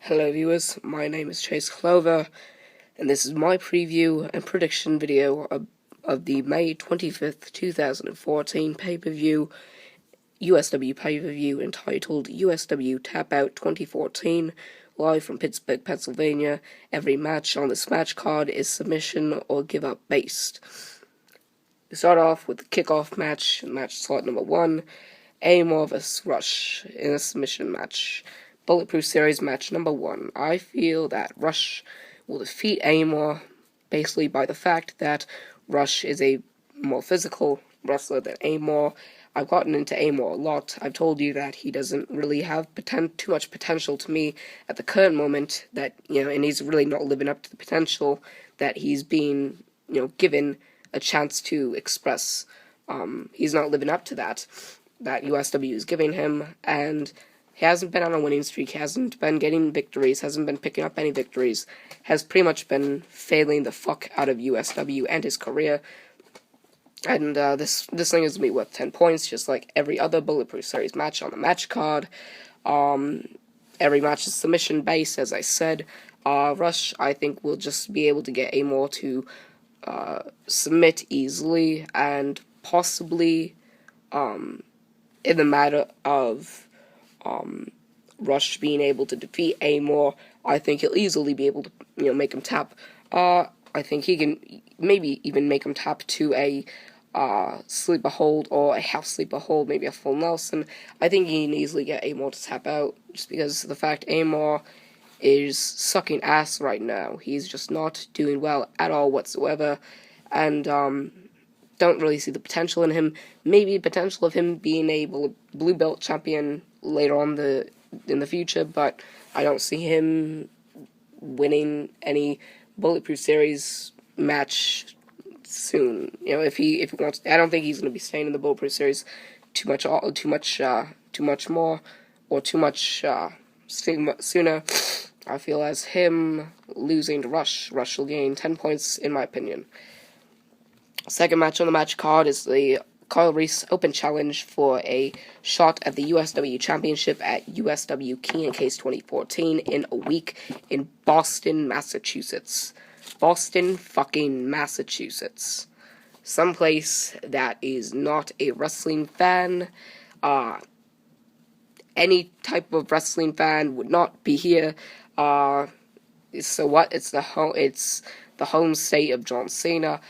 Hello viewers, my name is Clover, and this is my preview and prediction video of the May 25th, 2014 pay-per-view, USW pay-per-view entitled USW TapOUT 2014, live from Pittsburgh, Pennsylvania. Every match on this match card is submission or give-up based. We start off with the kickoff match slot number 1, Amor vs. Rush in a submission match. Bulletproof Series match number 1. I feel that Rush will defeat Amor basically by the fact that Rush is a more physical wrestler than Amor. I've gotten into Amor a lot. I've told you that he doesn't really have too much potential to me at the current moment, that, and he's really not living up to the potential that he's being, given a chance to express. He's not living up to that USW is giving him, and he hasn't been on a winning streak, hasn't been getting victories, hasn't been picking up any victories, has pretty much been failing the fuck out of USW and his career. And this thing is going to be worth 10 points, just like every other Bulletproof Series match on the match card. Every match is submission-based, as I said. Rush, I think, will just be able to get Amor to submit easily, and possibly, in the matter of Rush being able to defeat Amor, I think he'll easily be able to, make him tap. I think he can maybe even make him tap to a sleeper hold or a half sleeper hold, maybe a full Nelson. I think he can easily get Amor to tap out, just because of the fact Amor is sucking ass right now. He's just not doing well at all whatsoever, and don't really see the potential in him. Maybe potential of him being a blue belt champion later on in the future, but I don't see him winning any Bulletproof Series match soon. If he wants, I don't think he's going to be staying in the Bulletproof Series too much more, or too much sooner. I feel as him losing to Rush will gain 10 points in my opinion. Second match on the match card is the Kyle Reese Open Challenge for a shot at the USW Championship at USW Key and Case 2014 in a week in Boston, Massachusetts. Boston fucking Massachusetts. Someplace that is not a wrestling fan. Any type of wrestling fan would not be here. So what? It's the home state of John Cena.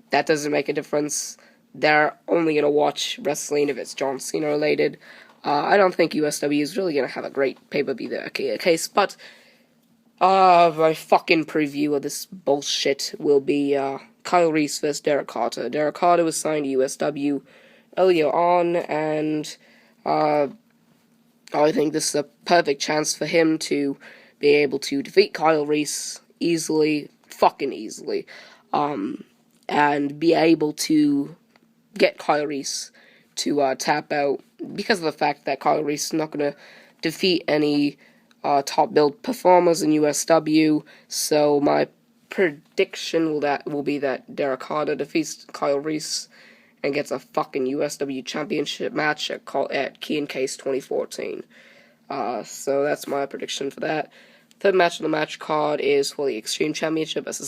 That doesn't make a difference. They're only going to watch wrestling if it's John Cena related. I don't think USW is really going to have a great pay-per-view there case, but my fucking preview of this bullshit will be Kyle Reese vs. Derek Carter. Derek Carter was signed to USW earlier on, and I think this is a perfect chance for him to be able to defeat Kyle Reese easily, fucking easily, and be able to get Kyle Reese to tap out, because of the fact that Kyle Reese is not going to defeat any top build performers in USW. So my prediction will be that Derek Carter defeats Kyle Reese and gets a fucking USW Championship match at Key and Case 2014. So that's my prediction for that. Third match on the match card is for the Extreme Championship as a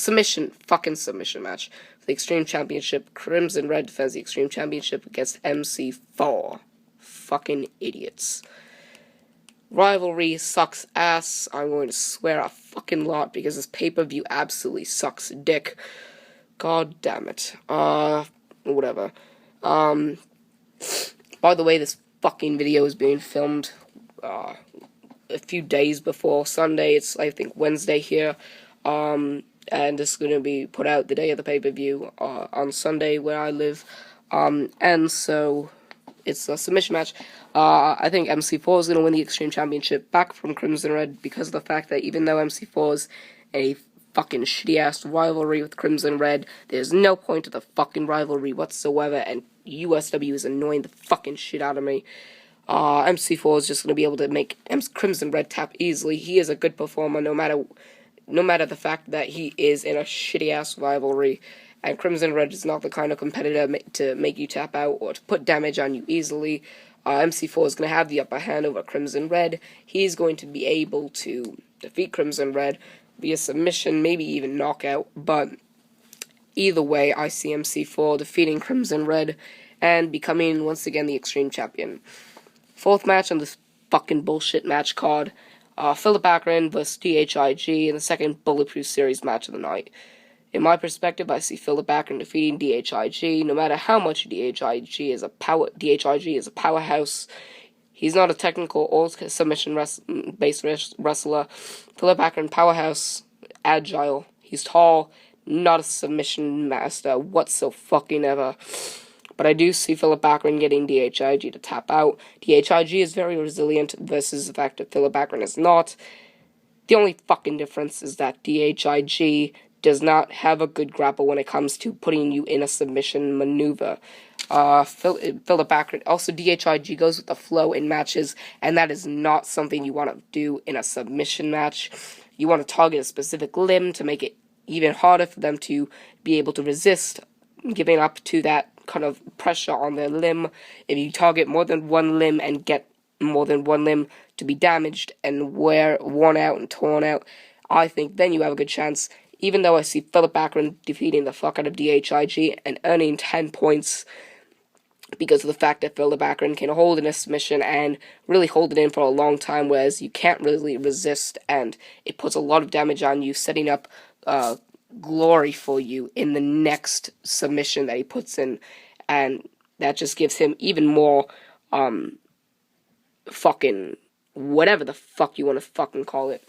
fucking submission match. For the Extreme Championship, Crimson Red defends the Extreme Championship against MC4. Fucking idiots. Rivalry sucks ass. I'm going to swear a fucking lot because this pay-per-view absolutely sucks dick. God damn it. Whatever. By the way, this fucking video is being filmed a few days before Sunday. It's, I think, Wednesday here, and this is going to be put out the day of the pay-per-view on Sunday where I live, and so it's a submission match. I think MC4 is going to win the Extreme Championship back from Crimson Red, because of the fact that even though MC4 is a fucking shitty-ass rivalry with Crimson Red, there's no point to the fucking rivalry whatsoever, and USW is annoying the fucking shit out of me. MC4 is just going to be able to make Crimson Red tap easily. He is a good performer, no matter the fact that he is in a shitty-ass rivalry, and Crimson Red is not the kind of competitor to make you tap out or to put damage on you easily. MC4 is going to have the upper hand over Crimson Red. He's going to be able to defeat Crimson Red via submission, maybe even knockout, but either way, I see MC4 defeating Crimson Red and becoming once again the Extreme Champion. Fourth match on this fucking bullshit match card, Philip Akron vs. DHIG in the second Bulletproof Series match of the night. In my perspective, I see Philip Akron defeating DHIG, no matter how much DHIG is a powerhouse. He's not a technical or submission-based wrestler. Philip Akron, powerhouse, agile. He's tall, not a submission master whatsoever. But I do see Philip Akron getting DHIG to tap out. DHIG is very resilient versus the fact that Philip Akron is not. The only fucking difference is that DHIG does not have a good grapple when it comes to putting you in a submission maneuver. Philip Akron, also DHIG goes with the flow in matches, and that is not something you want to do in a submission match. You want to target a specific limb to make it even harder for them to be able to resist giving up to that kind of pressure on their limb. If you target more than one limb and get more than one limb to be damaged and worn out and torn out, I think then you have a good chance. Even though I see Philip Akron defeating the fuck out of DHIG and earning 10 points because of the fact that Philip Akron can hold in a submission and really hold it in for a long time, whereas you can't really resist, and it puts a lot of damage on you, setting up glory for you in the next submission that he puts in, and that just gives him even more fucking whatever the fuck you want to fucking call it.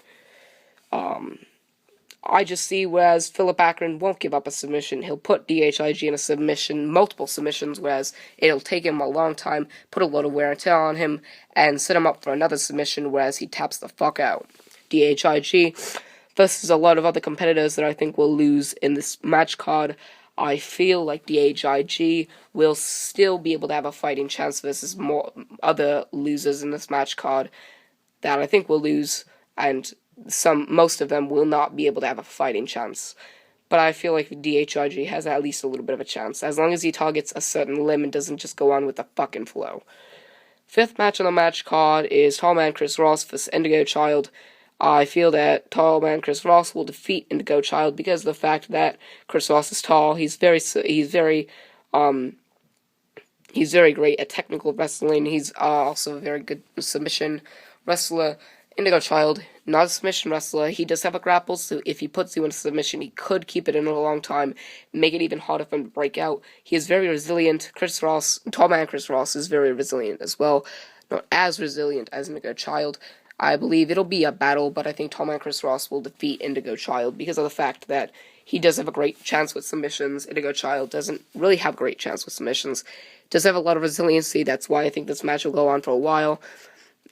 I just see, whereas Philip Akron won't give up a submission, he'll put DHIG in a submission, multiple submissions, whereas it'll take him a long time, put a lot of wear and tear on him, and set him up for another submission, whereas he taps the fuck out. DHIG versus a lot of other competitors that I think will lose in this match card. I feel like DHIG will still be able to have a fighting chance versus more other losers in this match card that I think will lose, and most of them will not be able to have a fighting chance. But I feel like DHIG has at least a little bit of a chance, as long as he targets a certain limb and doesn't just go on with the fucking flow. Fifth match on the match card is Tall Man Chris Ross vs. Indigo Child. I feel that Tall Man Chris Ross will defeat Indigo Child because of the fact that Chris Ross is tall. He's very great at technical wrestling. He's also a very good submission wrestler. Indigo Child, not a submission wrestler. He does have a grapple, so if he puts you in a submission, he could keep it in a long time, make it even harder for him to break out. He is very resilient. Tall Man Chris Ross is very resilient as well. Not as resilient as Indigo Child. I believe it'll be a battle, but I think Tall Man Chris Ross will defeat Indigo Child because of the fact that he does have a great chance with submissions. Indigo Child doesn't really have a great chance with submissions. Does have a lot of resiliency. That's why I think this match will go on for a while.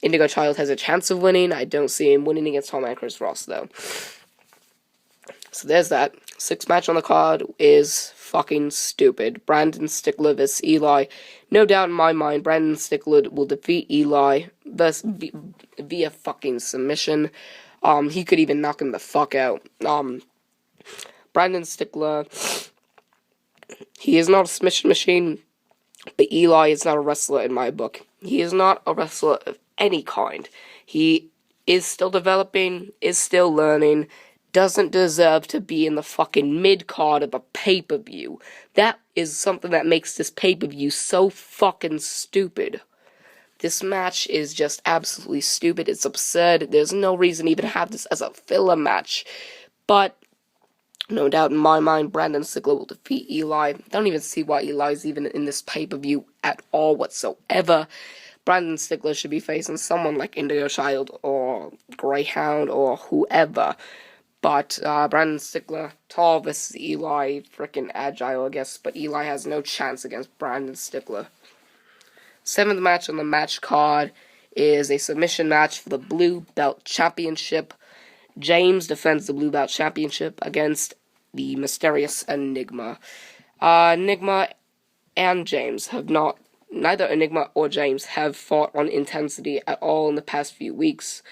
Indigo Child has a chance of winning. I don't see him winning against Tall Man Chris Ross, though. So there's that. Sixth match on the card is fucking stupid. Brandon Stickler vs. Eli. No doubt in my mind, Brandon Stickler will defeat Eli via fucking submission. He could even knock him the fuck out. Brandon Stickler, he is not a submission machine, but Eli is not a wrestler in my book. He is not a wrestler of any kind. He is still developing, is still learning, doesn't deserve to be in the fucking mid-card of a pay-per-view. That is something that makes this pay-per-view so fucking stupid. This match is just absolutely stupid. It's absurd. There's no reason to even have this as a filler match. But no doubt in my mind, Brandon Stickler will defeat Eli. I don't even see why Eli's even in this pay-per-view at all whatsoever. Brandon Stickler should be facing someone like Indigo Child or Greyhound or whoever. But Brandon Stickler, tall versus Eli, freaking agile, I guess. But Eli has no chance against Brandon Stickler. Seventh match on the match card is a submission match for the Blue Belt Championship. James defends the Blue Belt Championship against the mysterious Enigma. Enigma and James have not... Neither Enigma or James have fought on intensity at all in the past few weeks,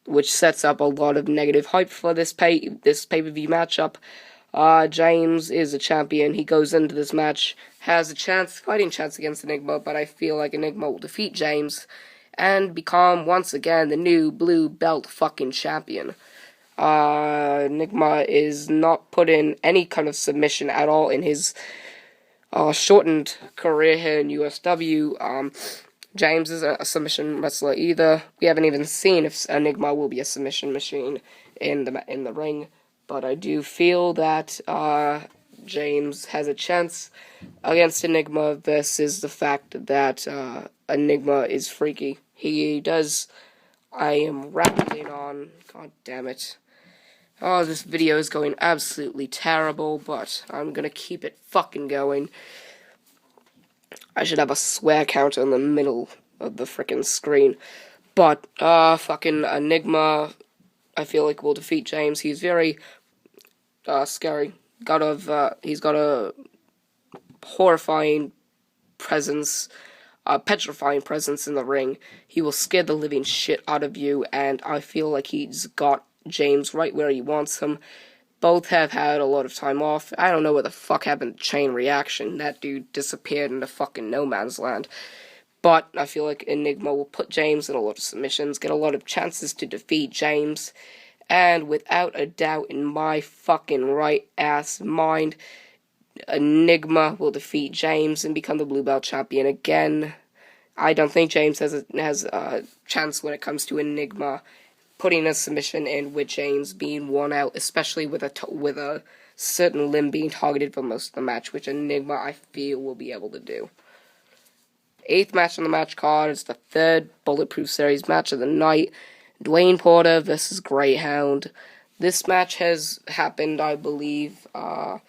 which sets up a lot of negative hype for this pay-per-view matchup. James is a champion. He goes into this match, has a fighting chance against Enigma, but I feel like Enigma will defeat James, and become once again the new blue belt fucking champion. Enigma is not put in any kind of submission at all in his shortened career here in USW. James isn't a submission wrestler either. We haven't even seen if Enigma will be a submission machine in the ring, but I do feel that James has a chance against Enigma versus the fact that Enigma is freaky. He does. I am rambling on. God damn it. Oh, this video is going absolutely terrible, but I'm gonna keep it fucking going. I should have a swear counter in the middle of the frickin' screen. But, fucking Enigma, I feel like will defeat James. He's very, scary. He's got a horrifying presence, petrifying presence in the ring. He will scare the living shit out of you, and I feel like he's got James right where he wants him. Both have had a lot of time off. I don't know what the fuck happened to Chain Reaction. That dude disappeared into fucking no man's land. But I feel like Enigma will put James in a lot of submissions, get a lot of chances to defeat James, and without a doubt in my fucking right ass mind, Enigma will defeat James and become the Blue Belt champion again. I don't think James has a chance when it comes to Enigma putting a submission in with James being worn out, especially with a certain limb being targeted for most of the match, which Enigma I feel will be able to do. 8th match on the match card is the 3rd Bulletproof Series match of the night. Dwayne Porter versus Greyhound. This match has happened, I believe, I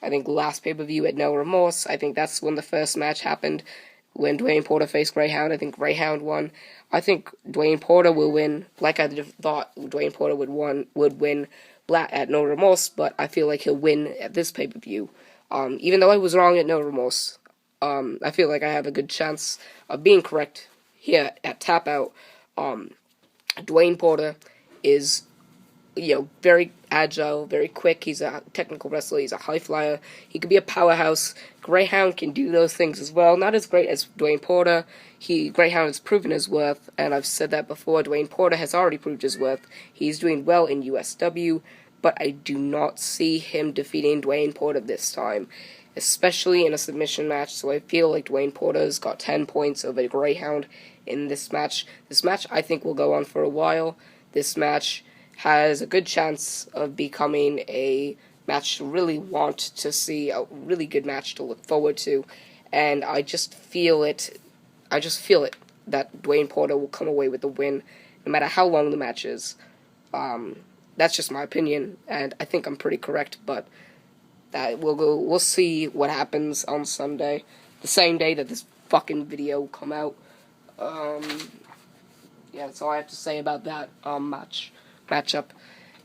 think last pay-per-view at No Remorse. I think that's when the first match happened, when Dwayne Porter faced Greyhound. I think Greyhound won. I think Dwayne Porter will win, like I thought Dwayne Porter would win at No Remorse, but I feel like he'll win at this pay-per-view. Even though I was wrong at No Remorse, I feel like I have a good chance of being correct here at TapOUT. Dwayne Porter is, very agile, very quick. He's a technical wrestler. He's a high flyer. He could be a powerhouse. Greyhound can do those things as well. Not as great as Dwayne Porter. Greyhound has proven his worth, and I've said that before. Dwayne Porter has already proved his worth. He's doing well in USW, but I do not see him defeating Dwayne Porter this time, especially in a submission match. So I feel like Dwayne Porter's got 10 points over Greyhound in this match. This match, I think, will go on for a while. This match has a good chance of becoming a match to really want to see, a really good match to look forward to, and I just feel it that Dwayne Porter will come away with the win, no matter how long the match is. That's just my opinion, and I think I'm pretty correct, but we'll see what happens on Sunday, the same day that this fucking video will come out. Yeah, that's all I have to say about that matchup.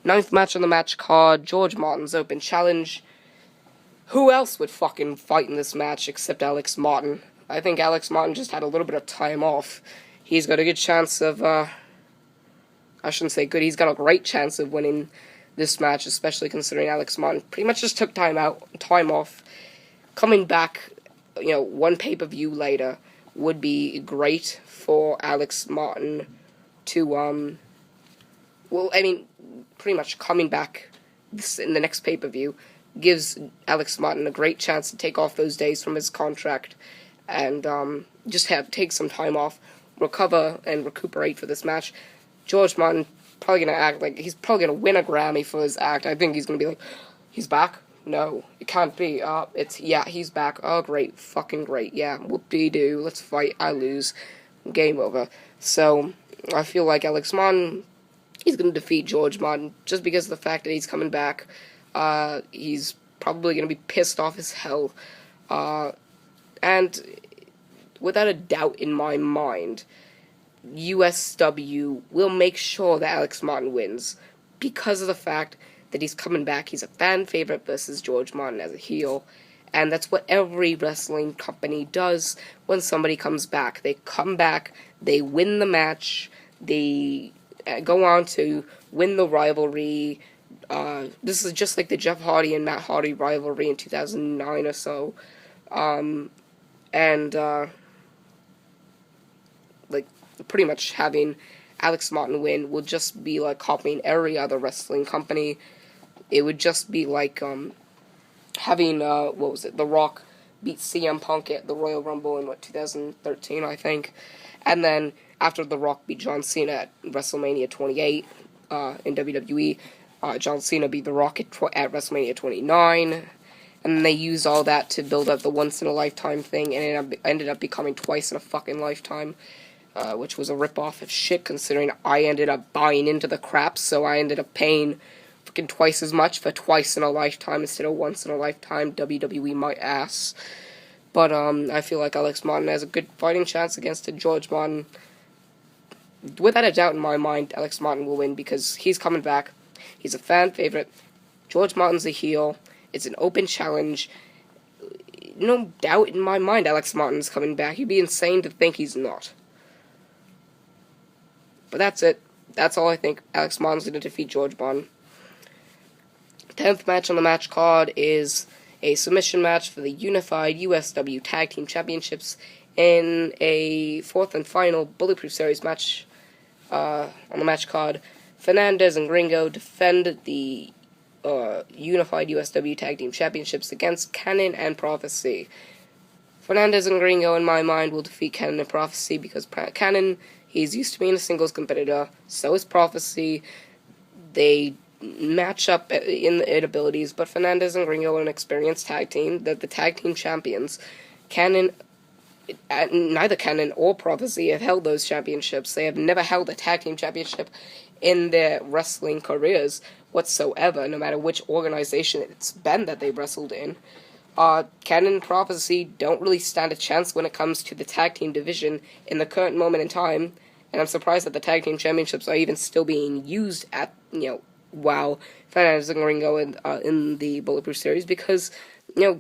9th match on the match card, George Martin's Open Challenge. Who else would fucking fight in this match except Alex Martin? I think Alex Martin just had a little bit of time off. He's got a good chance of, I shouldn't say good, he's got a great chance of winning this match, especially considering Alex Martin pretty much just took time off. Coming back, one pay-per-view later would be great for Alex Martin to, pretty much coming back in the next pay-per-view gives Alex Martin a great chance to take off those days from his contract and just take some time off, recover and recuperate for this match. George Martin probably going to act like he's probably going to win a Grammy for his act. I think he's going to be like, he's back? No, it can't be. He's back. Oh, great. Fucking great. Yeah, whoop-dee-doo. Let's fight. I lose. Game over. So, I feel like Alex Martin, he's going to defeat George Martin just because of the fact that he's coming back. He's probably going to be pissed off as hell. And without a doubt in my mind, USW will make sure that Alex Martin wins because of the fact that he's coming back. He's a fan favorite versus George Martin as a heel. And that's what every wrestling company does when somebody comes back. They come back, they win the match, they go on to win the rivalry. This is just like the Jeff Hardy and Matt Hardy rivalry in 2009 or so. pretty much having Alex Martin win would just be like copying every other wrestling company. It would just be like having The Rock beat CM Punk at the Royal Rumble in 2013, I think, and then after The Rock beat John Cena at WrestleMania 28 in WWE, John Cena beat The Rock at WrestleMania 29. And they used all that to build up the once-in-a-lifetime thing, and it ended up becoming twice in a fucking lifetime, which was a rip-off of shit, considering I ended up buying into the crap, so I ended up paying fucking twice as much for twice in a lifetime instead of once in a lifetime. WWE my ass. But, I feel like Alex Martin has a good fighting chance against George Martin. Without a doubt in my mind, Alex Martin will win, because he's coming back. He's a fan favorite. George Martin's a heel. It's an open challenge. No doubt in my mind Alex Martin's coming back. You'd be insane to think he's not. But that's it. That's all I think. Alex Martin's going to defeat George Martin. 10th match on the match card is a submission match for the unified USW Tag Team Championships in a 4th and final Bulletproof Series match on the match card. Fernandez and Gringo defend the unified USW Tag Team Championships against Cannon and Prophecy. Fernandez and Gringo, in my mind, will defeat Cannon and Prophecy because Cannon, he's used to being a singles competitor, so is Prophecy. They match up in abilities, but Fernandez and Gringo are an experienced tag team. They're the tag team champions. Neither Cannon or Prophecy have held those championships. They have never held a tag team championship in their wrestling careers whatsoever, no matter which organization it's been that they wrestled in. Cannon and Prophecy don't really stand a chance when it comes to the tag team division in the current moment in time, and I'm surprised that the tag team championships are even still being used at, while Fernandez and Ringo in the Bulletproof Series, because,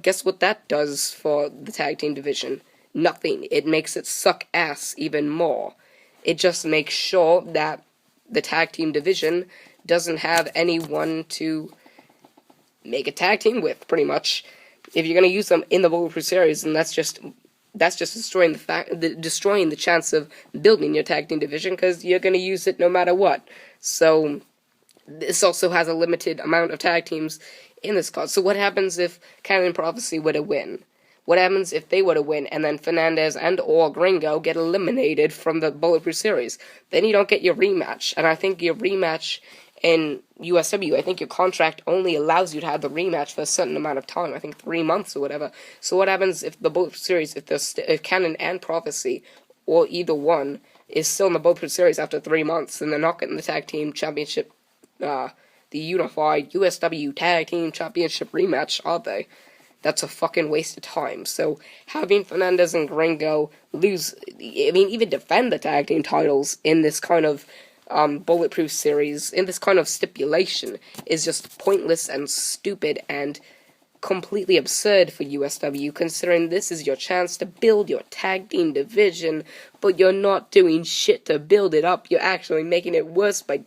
guess what that does for the tag team division? Nothing. It makes it suck ass even more. It just makes sure that the tag team division doesn't have anyone to make a tag team with, pretty much. If you're going to use them in the Bulletproof Series, then that's just destroying the chance of building your tag team division, because you're going to use it no matter what. So this also has a limited amount of tag teams in this card. So what happens if Cannon and Prophecy were to win? What happens if they were to win, and then Fernandez and or Gringo get eliminated from the Bulletproof Series? Then you don't get your rematch, and I think your rematch in USW, I think your contract only allows you to have the rematch for a certain amount of time, I think 3 months or whatever. So what happens if the Bulletproof Series, if Cannon and Prophecy, or either one, is still in the Bulletproof Series after 3 months, and they're not getting the Tag Team Championship, the unified USW Tag Team Championship rematch, are they? That's a fucking waste of time. So having Fernandez and Gringo even defend the tag team titles in this kind of Bulletproof Series, in this kind of stipulation, is just pointless and stupid and completely absurd for USW, considering this is your chance to build your tag team division, but you're not doing shit to build it up. You're actually making it worse by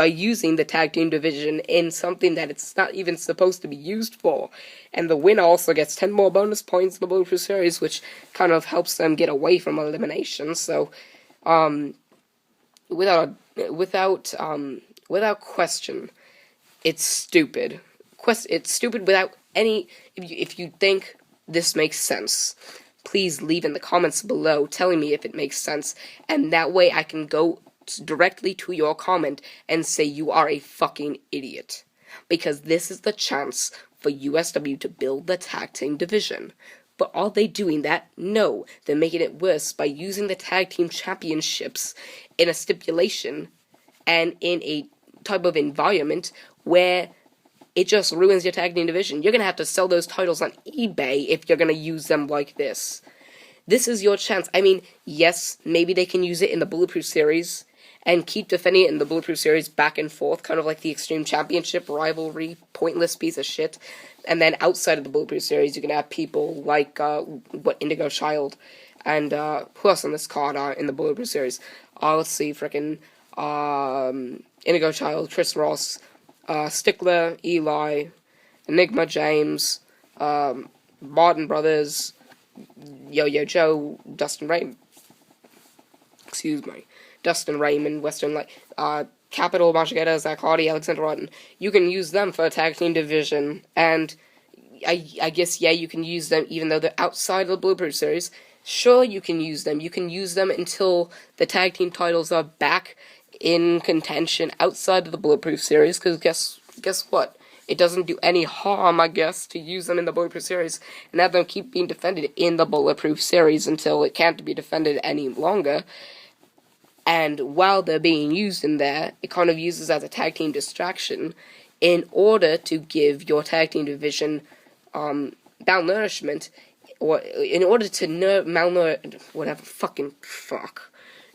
using the tag team division in something that it's not even supposed to be used for. And the winner also gets 10 more bonus points in the Bulletproof Series, which kind of helps them get away from elimination. So, without question, it's stupid. It's stupid without any. If you think this makes sense, please leave in the comments below telling me if it makes sense, and that way I can go directly to your comment and say you are a fucking idiot. Because this is the chance for USW to build the tag team division. But are they doing that? No. They're making it worse by using the tag team championships in a stipulation and in a type of environment where it just ruins your tag team division. You're going to have to sell those titles on eBay if you're going to use them like this. This is your chance. I mean, yes, maybe they can use it in the Bulletproof Series and keep defending it in the Bulletproof Series back and forth, kind of like the Extreme Championship rivalry, pointless piece of shit. And then outside of the Bulletproof Series, you can have people like, Indigo Child, and, who else on this card are in the Bulletproof Series? Let's see, Indigo Child, Chris Ross, Stickler, Eli, Enigma James, Martin Brothers, Yo-Yo Joe, Dustin Ray, excuse me, Dustin Raymond, Western Light, Capital, Machigeta, Zach Hardy, Alexander Rotten. You can use them for a tag team division, and I guess, yeah, you can use them even though they're outside of the Blueprint Series. Sure, you can use them. You can use them until the tag team titles are back in contention outside of the Bulletproof Series, because guess what? It doesn't do any harm, I guess, to use them in the Bulletproof Series and have them keep being defended in the Bulletproof Series until it can't be defended any longer. And while they're being used in there, it kind of uses as a tag team distraction in order to give your tag team division malnourishment, or in order to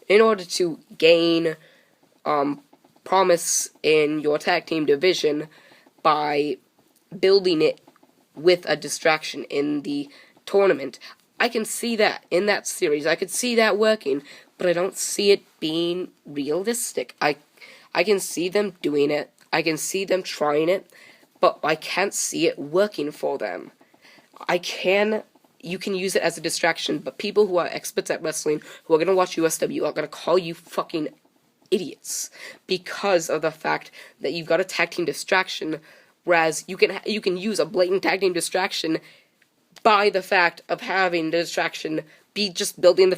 in order to gain promise in your tag team division by building it with a distraction in the tournament. I can see that in that series. I could see that working, but I don't see it being realistic. I can see them doing it. I can see them trying it, but I can't see it working for them. You can use it as a distraction, but people who are experts at wrestling, who are going to watch USW, are going to call you fucking idiots because of the fact that you've got a tag team distraction, whereas you can use a blatant tag team distraction by the fact of having the distraction be just building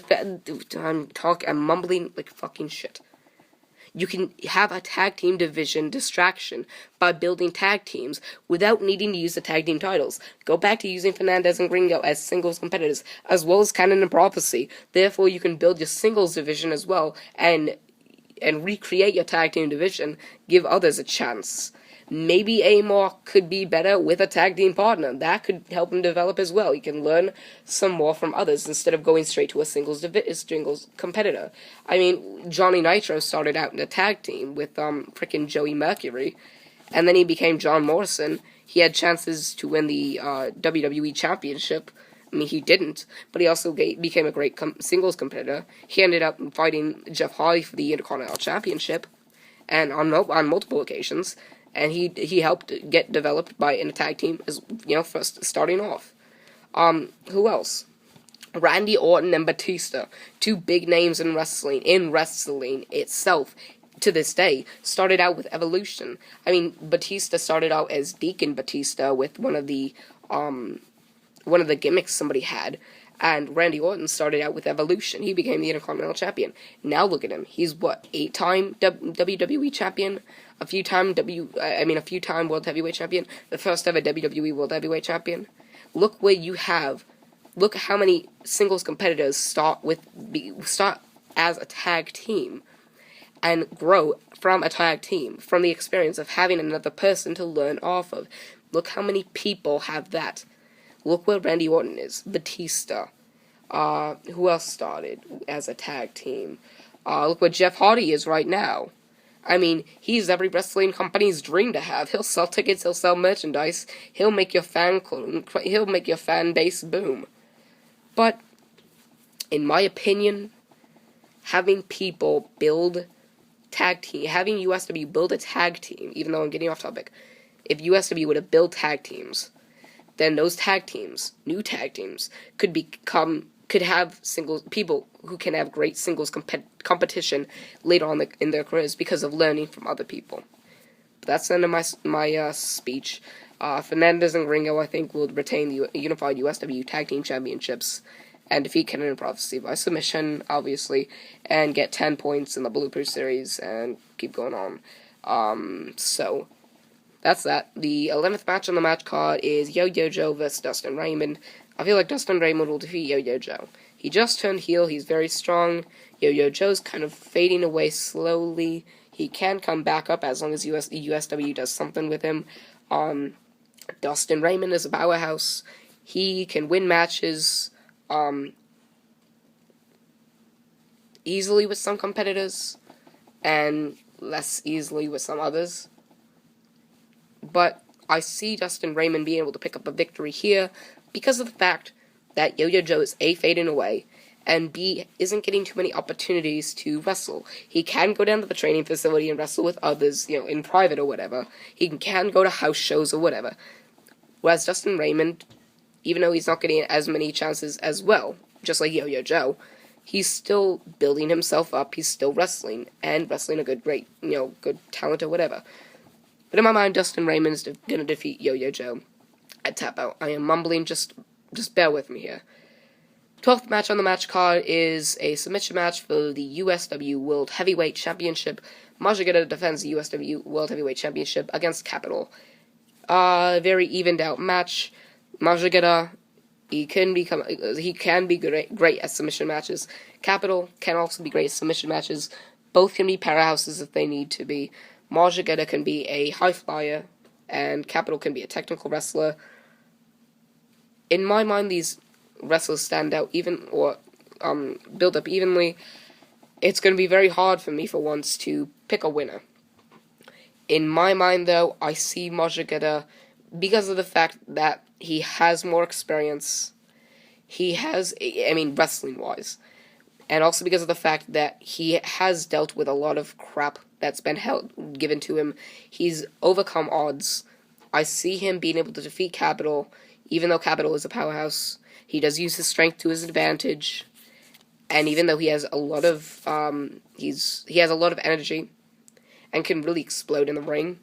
I'm mumbling like fucking shit. You can have a tag team division distraction by building tag teams without needing to use the tag team titles. Go back to using Fernandez and Gringo as singles competitors, as well as Cannon and Prophecy. Therefore, you can build your singles division as well, and recreate your tag team division, give others a chance. Maybe Amor could be better with a tag team partner. That could help him develop as well. He can learn some more from others instead of going straight to a singles competitor. I mean, Johnny Nitro started out in a tag team with frickin' Joey Mercury, and then he became John Morrison. He had chances to win the WWE Championship. I mean, he didn't, but he also became a great singles competitor. He ended up fighting Jeff Hardy for the Intercontinental Championship, and on multiple occasions. And he helped get developed in a tag team, as first starting off. Who else? Randy Orton and Batista, two big names in wrestling. In wrestling itself, to this day, started out with Evolution. I mean, Batista started out as Deacon Batista with one of the gimmicks somebody had. And Randy Orton started out with Evolution. He became the Intercontinental Champion. Now look at him. He's 8-time WWE Champion, a few-time World Heavyweight Champion, the first ever WWE World Heavyweight Champion. Look where you have. Look how many singles competitors start as a tag team and grow from a tag team, from the experience of having another person to learn off of. Look how many people have that. Look where Randy Orton is. Batista. Who else started as a tag team? Look where Jeff Hardy is right now. I mean, he's every wrestling company's dream to have. He'll sell tickets, he'll sell merchandise, he'll make your fan base boom. But, in my opinion, having people build tag team, having USW build a tag team, even though I'm getting off topic, if USW would have built tag teams, then those tag teams, new tag teams, could have people who can have great singles competition later on in their careers because of learning from other people. But that's the end of my speech. Fernandez and Gringo, I think, will retain the unified USW Tag Team Championships and defeat Cannon and Prophecy by submission, obviously, and get 10 points in the Blueprint Series and keep going on. So that's that. The 11th match on the match card is Yo-Yo Joe versus Dustin Raymond. I feel like Dustin Raymond will defeat Yo-Yo Joe. He just turned heel, he's very strong. Yo-Yo Joe's kind of fading away slowly. He can come back up as long as USW does something with him. Dustin Raymond is a powerhouse. He can win matches easily with some competitors and less easily with some others. But I see Dustin Raymond being able to pick up a victory here because of the fact that Yo-Yo Joe is A, fading away, and B, isn't getting too many opportunities to wrestle. He can go down to the training facility and wrestle with others, in private or whatever. He can go to house shows or whatever. Whereas Dustin Raymond, even though he's not getting as many chances as well, just like Yo-Yo Joe, he's still building himself up. He's still wrestling, and wrestling a great, good talent or whatever. But in my mind, Dustin Raymond is going to defeat Yo-Yo Joe at Tap Out. I am mumbling, just bear with me here. 12th match on the match card is a submission match for the USW World Heavyweight Championship. Majigeta defends the USW World Heavyweight Championship against Capital. Very evened out match. Majigeta, he can be great at submission matches. Capital can also be great at submission matches. Both can be powerhouses if they need to be. Majigeta can be a high flyer, and Capital can be a technical wrestler. In my mind, these wrestlers stand out build up evenly. It's going to be very hard for me for once to pick a winner. In my mind, though, I see Majigeta because of the fact that he has more experience. Wrestling-wise. And also because of the fact that he has dealt with a lot of crap that's been given to him. He's overcome odds. I see him being able to defeat Capital, even though Capital is a powerhouse. He does use his strength to his advantage. And even though he has a lot of he has a lot of energy and can really explode in the ring,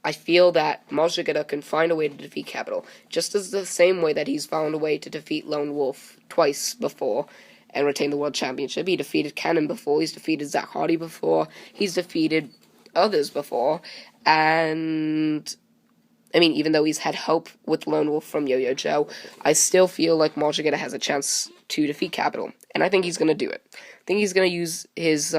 I feel that Majigeta can find a way to defeat Capital, just as the same way that he's found a way to defeat Lone Wolf twice before and retain the World Championship. He defeated Cannon before, he's defeated Zach Hardy before, he's defeated others before, and even though he's had help with Lone Wolf from Yo-Yo Joe, I still feel like Majigeta has a chance to defeat Capital, and I think he's going to do it. I think he's going to use his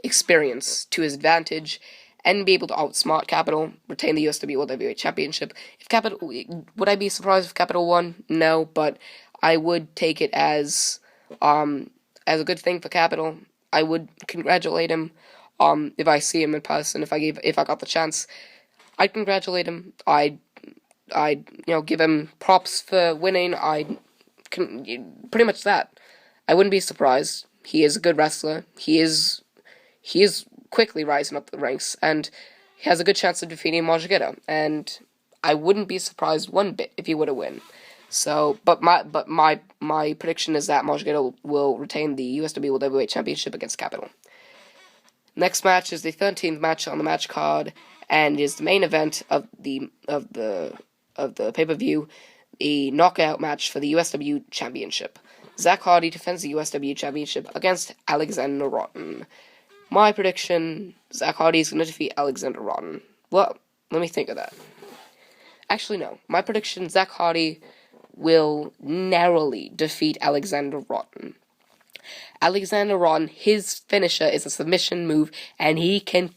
experience to his advantage and be able to outsmart Capital, retain the USW World Heavyweight Championship. Would I be surprised if Capital won? No, but I would take it as a good thing for Capital. I would congratulate him if I see him in person, if I got the chance. I'd congratulate him. I'd give him props for winning. Pretty much that. I wouldn't be surprised. He is a good wrestler. He is quickly rising up the ranks, and he has a good chance of defeating Majigeta, and I wouldn't be surprised one bit if he were to win. So, but my prediction is that Majigeta will retain the USW World Heavyweight Championship against Capital. Next match is the 13th match on the match card, and is the main event of the pay-per-view, a knockout match for the USW Championship. Zach Hardy defends the USW Championship against Alexander Rotten. My prediction, Zach Hardy is going to defeat Alexander Rotten. Well, let me think of that. Actually, no. My prediction, Zach Hardy will narrowly defeat Alexander Rotten. Alexander Rotten, his finisher is a submission move, and he can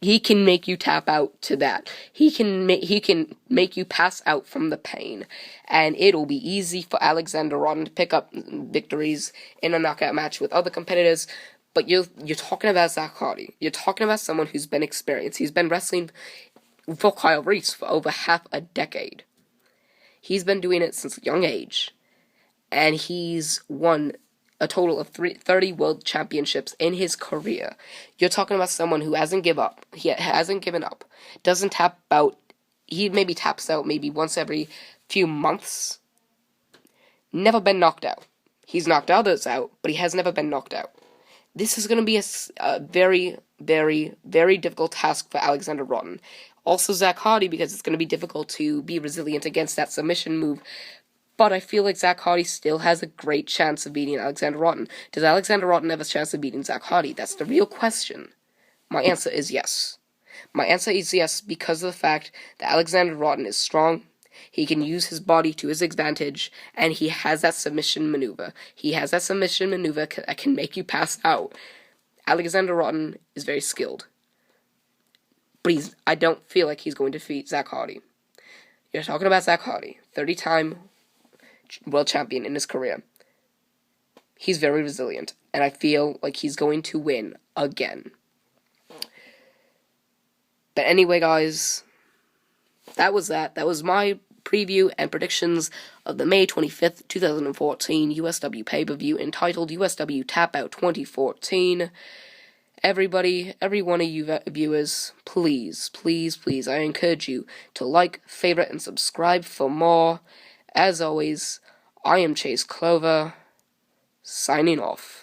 make you tap out to that. He can make you pass out from the pain, and it'll be easy for Alexander Rotten to pick up victories in a knockout match with other competitors. But you're talking about Zach Hardy. You're talking about someone who's been experienced. He's been wrestling for Kyle Reese for over half a decade. He's been doing it since a young age, and he's won a total of 30 world championships in his career. You're talking about someone who hasn't given up. He hasn't given up. Doesn't tap out. He maybe taps out maybe once every few months. Never been knocked out. He's knocked others out, but he has never been knocked out. This is going to be a very, very, very difficult task for Alexander Rotten. Also Zach Hardy, because it's going to be difficult to be resilient against that submission move. But I feel like Zach Hardy still has a great chance of beating Alexander Rotten. Does Alexander Rotten have a chance of beating Zach Hardy? That's the real question. My answer is yes. My answer is yes because of the fact that Alexander Rotten is strong. He can use his body to his advantage, and he has that submission maneuver. He has that submission maneuver that can make you pass out. Alexander Rotten is very skilled. But I don't feel like he's going to defeat Zach Hardy. You're talking about Zach Hardy, 30-time world champion in his career. He's very resilient, and I feel like he's going to win again. But anyway, guys, that was that. That was my preview and predictions of the May 25th, 2014 USW pay-per-view entitled USW TapOUT 2014. Everybody, every one of you viewers, please, please, please, I encourage you to like, favorite, and subscribe for more. As always, I am Chase Clover. signing off.